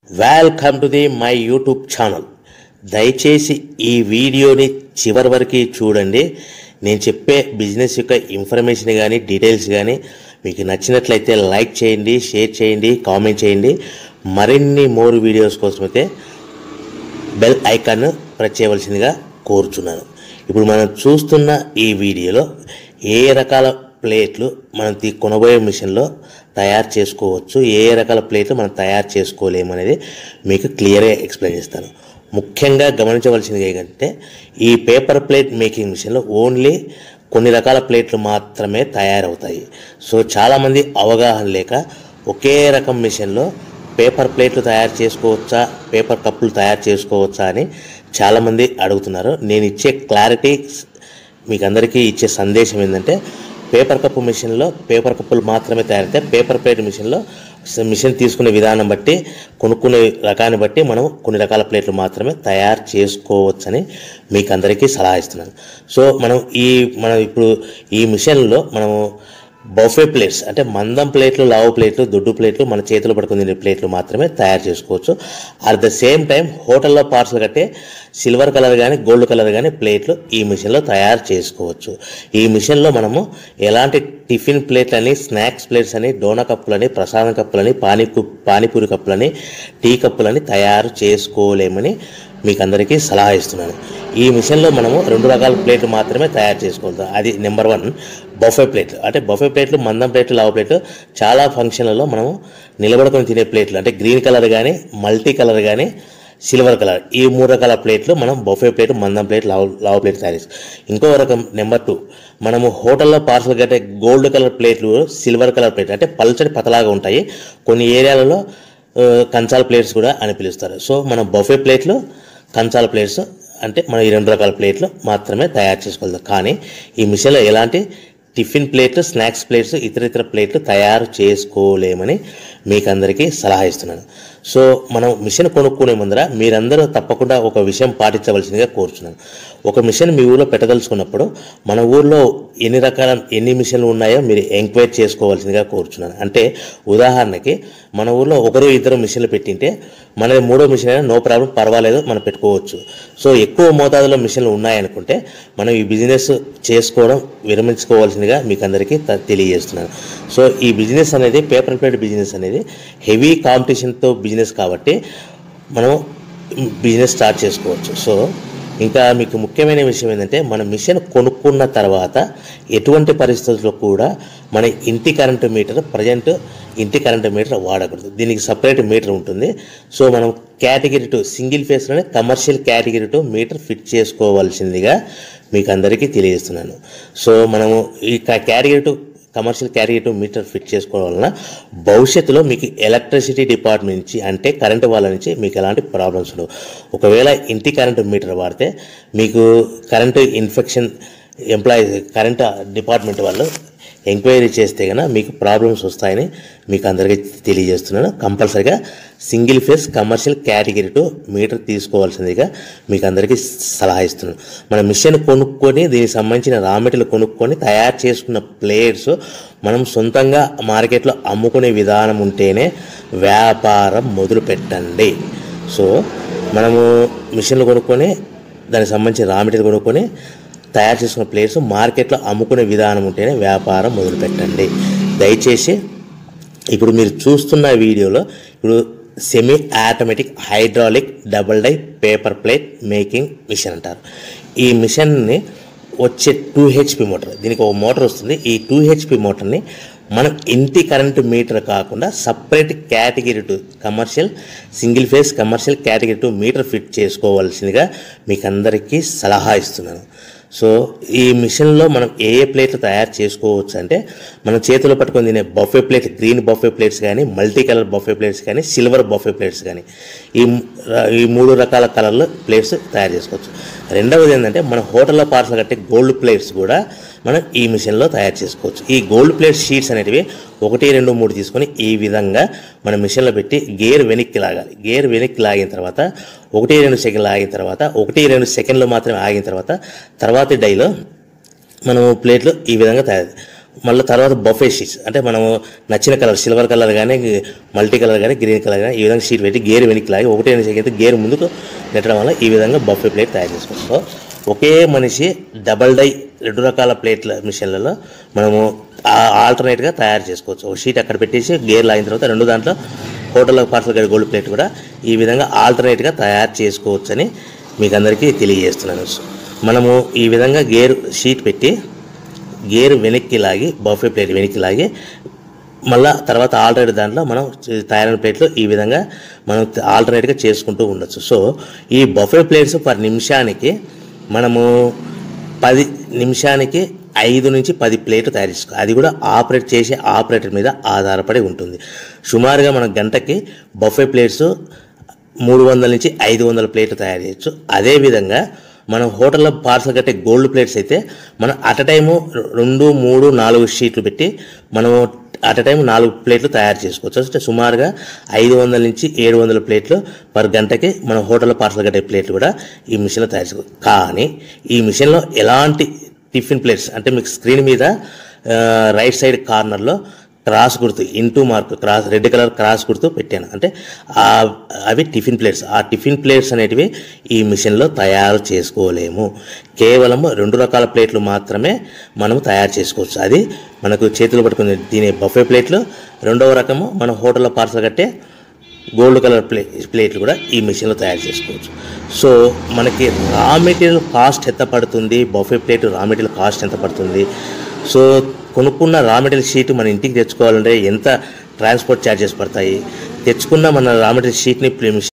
Welcome to the my YouTube channel. దయచేసి ఈ వీడియోని చివరి వరకు చూడండి. నేను చెప్పే బిజినెస్ యొక్క ఇన్ఫర్మేషన్ కానీ డీటెయిల్స్ కానీ మీకు నచ్చినట్లయితే లైక్ చేయండి, షేర్ చేయండి, కామెంట్ చేయండి. మరిన్ని మోర్ వీడియోస్ కోసమైతే బెల్ ఐకాన్ ప్రెస్ చేయవలసిందిగా కోరుచున్నాను. ఇప్పుడు మనం చూస్తున్న ఈ వీడియోలో ఏ రకాల ప్లేట్లు మనం కొనబోయే మిషన్లో తయారు చేసుకోవచ్చు, ఏ రకాల ప్లేట్లు మనం తయారు చేసుకోలేము అనేది మీకు క్లియర్గా ఎక్స్ప్లెయిన్ చేస్తాను. ముఖ్యంగా గమనించవలసింది ఏంటంటే ఈ పేపర్ ప్లేట్ మేకింగ్ మిషన్లో ఓన్లీ కొన్ని రకాల ప్లేట్లు మాత్రమే తయారవుతాయి. సో చాలామంది అవగాహన లేక ఒకే రకం మిషన్లో పేపర్ ప్లేట్లు తయారు చేసుకోవచ్చా, పేపర్ కప్పులు తయారు చేసుకోవచ్చా అని చాలామంది అడుగుతున్నారు. నేను ఇచ్చే క్లారిటీ మీకు అందరికీ ఇచ్చే సందేశం ఏంటంటే పేపర్ కప్పు మిషన్లో పేపర్ కప్పులు మాత్రమే తయారైతే, పేపర్ ప్లేట్ మిషన్లో మిషన్ తీసుకునే విధానం బట్టి, కొనుక్కునే రకాన్ని బట్టి మనం కొన్ని రకాల ప్లేట్లు మాత్రమే తయారు చేసుకోవచ్చని మీకు అందరికీ సలహా ఇస్తున్నాను. సో మనం ఇప్పుడు ఈ మిషన్లో మనము బఫే ప్లేట్స్ అంటే మందం ప్లేట్లు, లావు ప్లేట్లు, దొడ్డు ప్లేట్లు, మన చేతిలో పడుకునే ప్లేట్లు మాత్రమే తయారు చేసుకోవచ్చు. అట్ ద సేమ్ టైం హోటల్లో పార్సల్ కట్టే సిల్వర్ కలర్ కానీ గోల్డ్ కలర్ కానీ ప్లేట్లు ఈ మిషన్లో తయారు చేసుకోవచ్చు. ఈ మిషన్లో మనము ఎలాంటి టిఫిన్ ప్లేట్లని, స్నాక్స్ ప్లేట్స్ అని, డోనా కప్పులని, ప్రసాదం కప్పులని, పానీపూరి కప్పులని, టీ కప్పులని తయారు చేసుకోలేమని మీకు అందరికీ సలహా ఇస్తున్నాను. ఈ మిషన్లో మనము 2 రకాల ప్లేట్లు మాత్రమే తయారు చేసుకోవచ్చు. అది నెంబర్ 1 బఫే ప్లేట్లు. అంటే బఫే ప్లేట్లు మందం ప్లేట్లు, లావు ప్లేట్లు చాలా ఫంక్షన్లలో మనము నిలబడుకొని తినే ప్లేట్లు అంటే గ్రీన్ కలర్ కానీ, మల్టీ కలర్ కానీ, సిల్వర్ కలర్, ఈ 3 రకాల ప్లేట్లు మనం బఫే ప్లేట్, మందం ప్లేట్, లావు ప్లేట్ తయారు చేస్తాం. ఇంకో రకం నెంబర్ 2 మనము హోటల్లో పార్సల్ కట్టే గోల్డ్ కలర్ ప్లేట్లు, సిల్వర్ కలర్ ప్లేట్లు అంటే పల్చడి పతలాగా ఉంటాయి. కొన్ని ఏరియాలలో కంచాల ప్లేట్స్ కూడా అని పిలుస్తారు. సో మనం బఫే ప్లేట్లు, కంచాల ప్లేట్స్ అంటే మనం ఈ 2 రకాల ప్లేట్లు మాత్రమే తయారు చేసుకోగలుగుతాం. కానీ ఈ మిషన్లో ఎలాంటి టిఫిన్ ప్లేట్లు, స్నాక్స్ ప్లేట్స్, ఇతర ప్లేట్లు తయారు చేసుకోలేమని మీకు అందరికీ సలహా ఇస్తున్నాను. సో మనం మిషన్ కొనుక్కునే ముందర మీరందరూ తప్పకుండా ఒక విషయం పాటించవలసిందిగా కోరుచున్నాను. ఒక మిషన్ మీ ఊళ్ళో పెట్టదలుచుకున్నప్పుడు మన ఊళ్ళో ఎన్ని మిషన్లు ఉన్నాయో మీరు ఎంక్వైరీ చేసుకోవాల్సిందిగా కోరుచున్నాను. అంటే ఉదాహరణకి మన ఊళ్ళో 1-2 మిషన్లు పెట్టింటే మనది 3వ మిషన్ అయినా నో ప్రాబ్లం, పర్వాలేదు, మనం పెట్టుకోవచ్చు. సో ఎక్కువ మోతాదులో మిషన్లు ఉన్నాయనుకుంటే మనం ఈ బిజినెస్ చేసుకోవడం విరమించుకోవాల్సిందిగా మీకు అందరికీ తెలియజేస్తున్నాను. సో ఈ బిజినెస్ అనేది, పేపర్ ప్లేట్ బిజినెస్ అనేది హెవీ కాంపిటీషన్తో బిజినెస్ కాబట్టి మనం బిజినెస్ స్టార్ట్ చేసుకోవచ్చు. సో ఇంకా మీకు ముఖ్యమైన విషయం ఏంటంటే మన మిషన్ కొనుక్కున్న తర్వాత ఎటువంటి పరిస్థితుల్లో కూడా మన ఇంటి కరెంటు మీటర్, ప్రజెంట్ ఇంటి కరెంటు మీటర్ వాడకూడదు. దీనికి సపరేట్ మీటర్ ఉంటుంది. సో మనం కేటగిరీ 2 సింగిల్ ఫేస్లోనే కమర్షియల్ కేటగిరీ 2 మీటర్ ఫిట్ చేసుకోవాల్సిందిగా మీకు అందరికీ తెలియజేస్తున్నాను. సో మనము ఈ category 2 commercial category 2 meter fit చేసుకోవడం వలన భవిష్యత్తులో మీకు ఎలక్ట్రిసిటీ డిపార్ట్మెంట్ నుంచి అంటే కరెంటు వాళ్ళ నుంచి మీకు ఎలాంటి ప్రాబ్లమ్స్ ఉండవు. ఒకవేళ ఇంటి కరెంటు మీటర్ వాడితే మీకు కరెంటు ఇన్ఫెక్షన్ కరెంటు డిపార్ట్మెంట్ వాళ్ళు ఎంక్వైరీ చేస్తే కనుక మీకు ప్రాబ్లమ్స్ వస్తాయని మీకు అందరికీ తెలియజేస్తున్నాను. కంపల్సరీగా single phase commercial category 2 meter తీసుకోవాల్సిందిగా మీకు అందరికీ సలహా ఇస్తున్నాను. మన మిషన్ కొనుక్కొని దీనికి సంబంధించిన రా మెటీరియల్ కొనుక్కొని తయారు చేసుకున్న ప్లేట్స్ మనం సొంతంగా మార్కెట్లో అమ్ముకునే విధానం ఉంటేనే వ్యాపారం మొదలు పెట్టండి. సో మనము మిషన్లు కొనుక్కొని దానికి సంబంధించిన రా మెటీరియల్ కొనుక్కొని తయారు చేసుకున్న ప్లేట్స్ మార్కెట్లో అమ్ముకునే విధానం ఉంటేనే వ్యాపారం మొదలుపెట్టండి. దయచేసి ఇప్పుడు మీరు చూస్తున్న వీడియోలో ఇప్పుడు semi automatic hydraulic double die paper plate making machine అంటారు. ఈ మిషన్ని వచ్చే 2 HP మోటార్, దీనికి ఒక మోటార్ వస్తుంది. ఈ 2 HP మోటార్ని మనం ఇంటి కరెంటు మీటర్ కాకుండా separate category 2 commercial single phase commercial category 2 meter fit చేసుకోవాల్సిందిగా మీకు అందరికీ సలహా ఇస్తున్నాను. సో ఈ మిషన్లో మనం ఏ ప్లేట్లు తయారు చేసుకోవచ్చు అంటే మనం చేతిలో పట్టుకొని తినే buffet plate, green buffet plates కానీ, మల్టీ కలర్ బఫే ప్లేట్స్ కానీ, సిల్వర్ బఫే ప్లేట్స్ కానీ, ఈ 3 రకాల కలర్లు ప్లేట్స్ తయారు చేసుకోవచ్చు. రెండవది ఏంటంటే మన హోటల్లో పార్సల్ కట్టే గోల్డ్ ప్లేట్స్ కూడా మనం ఈ మిషన్లో తయారు చేసుకోవచ్చు. ఈ గోల్డ్ ప్లేట్ షీట్స్ అనేటివి 1, 2, 3 తీసుకొని ఈ విధంగా మన మిషన్లో పెట్టి గేర్ వెనక్కి లాగాలి. గేర్ వెనక్కి లాగిన తర్వాత 1-2 సెకండ్లు ఆగిన తర్వాత 1-2 సెకండ్లు మాత్రమే ఆగిన తర్వాత తర్వాతి డైలో మనము ప్లేట్లు ఈ విధంగా తయారు మళ్ళీ తర్వాత బఫే షీట్స్ అంటే మనము నచ్చిన కలర్ సిల్వర్ కలర్ కానీ మల్టీ కలర్ కానీ గ్రీన్ కలర్ కానీ ఈ విధంగా షీట్ పెట్టి గేర్ వెనక్కి లాగి 1 సెకండ్ గేర్ ముందుకు నెట్టడం వల్ల ఈ విధంగా బఫే ప్లేట్ తయారు చేసుకుంటాం. ఒకే మనిషి డబల్ డై 2 రకాల ప్లేట్ల మిషన్లలో మనము ఆల్టర్నేట్గా తయారు చేసుకోవచ్చు. ఒక షీట్ అక్కడ పెట్టేసి గేర్ లాగిన తర్వాత 2 దాంట్లో హోటల్లో పార్సల్ గడి గోల్డ్ ప్లేట్ కూడా ఈ విధంగా ఆల్టర్నేట్గా తయారు చేసుకోవచ్చు అని మీకు అందరికీ తెలియజేస్తున్నాను. మనము ఈ విధంగా గేర్ షీట్ పెట్టి గేర్ వెనక్కి లాగి బఫే ప్లేట్ వెనక్కి లాగి మళ్ళీ తర్వాత ఆల్టర్నేట్ దాంట్లో మనం తయారైన ప్లేట్లు ఈ విధంగా మనం ఆల్టర్నేట్గా చేసుకుంటూ ఉండొచ్చు. సో ఈ బఫే ప్లేట్స్ పర్ నిమిషానికి మనము 10 నిమిషానికి 5 నుంచి 10 ప్లేట్లు తయారు చేసుకోవాలి. అది కూడా ఆపరేట్ చేసే ఆపరేటర్ మీద ఆధారపడి ఉంటుంది. సుమారుగా మన గంటకి బఫే ప్లేట్స్ 300 నుంచి 500 ప్లేట్లు తయారు చేయొచ్చు. అదేవిధంగా మనం హోటల్లో పార్సల్ కట్టే గోల్డ్ ప్లేట్స్ అయితే మనం అట్ టైము 2, 3, 4 షీట్లు పెట్టి మనము అట్ టైం 4 ప్లేట్లు తయారు చేసుకోవచ్చు. అంటే సుమారుగా 500 నుంచి 700 ప్లేట్లు పర్ గంటకి మనం హోటల్లో పార్సల్ కట్టే ప్లేట్లు కూడా ఈ మిషన్లో తయారు చేసుకోవచ్చు. కానీ ఈ మిషన్లో ఎలాంటి టిఫిన్ ప్లేట్స్ అంటే మీకు స్క్రీన్ మీద రైట్ సైడ్ కార్నర్లో క్రాస్ గుర్తు into mark cross red colour cross గుర్తు పెట్టాను. అంటే అవి టిఫిన్ ప్లేట్స్. ఆ టిఫిన్ ప్లేట్స్ అనేటివి ఈ మిషన్లో తయారు చేసుకోలేము. కేవలం 2 రకాల ప్లేట్లు మాత్రమే మనము తయారు చేసుకోవచ్చు. అది మనకు చేతులు పట్టుకుని తినే బఫే ప్లేట్లు, 2వ రకము మన హోటల్లో పార్సల్ కట్టే గోల్డ్ కలర్ ప్లేట్లు కూడా ఈ మిషన్లో తయారు చేసుకోవచ్చు. సో మనకి రా మెటీరియల్ కాస్ట్ ఎంత పడుతుంది, buffet plate raw material cost ఎంత పడుతుంది, సో కొనుక్కున్న రా మెటీరియల్ షీట్ మన ఇంటికి తెచ్చుకోవాలంటే ఎంత ట్రాన్స్పోర్ట్ ఛార్జెస్ పడతాయి, తెచ్చుకున్న మన రా మెటీరియల్ షీట్ని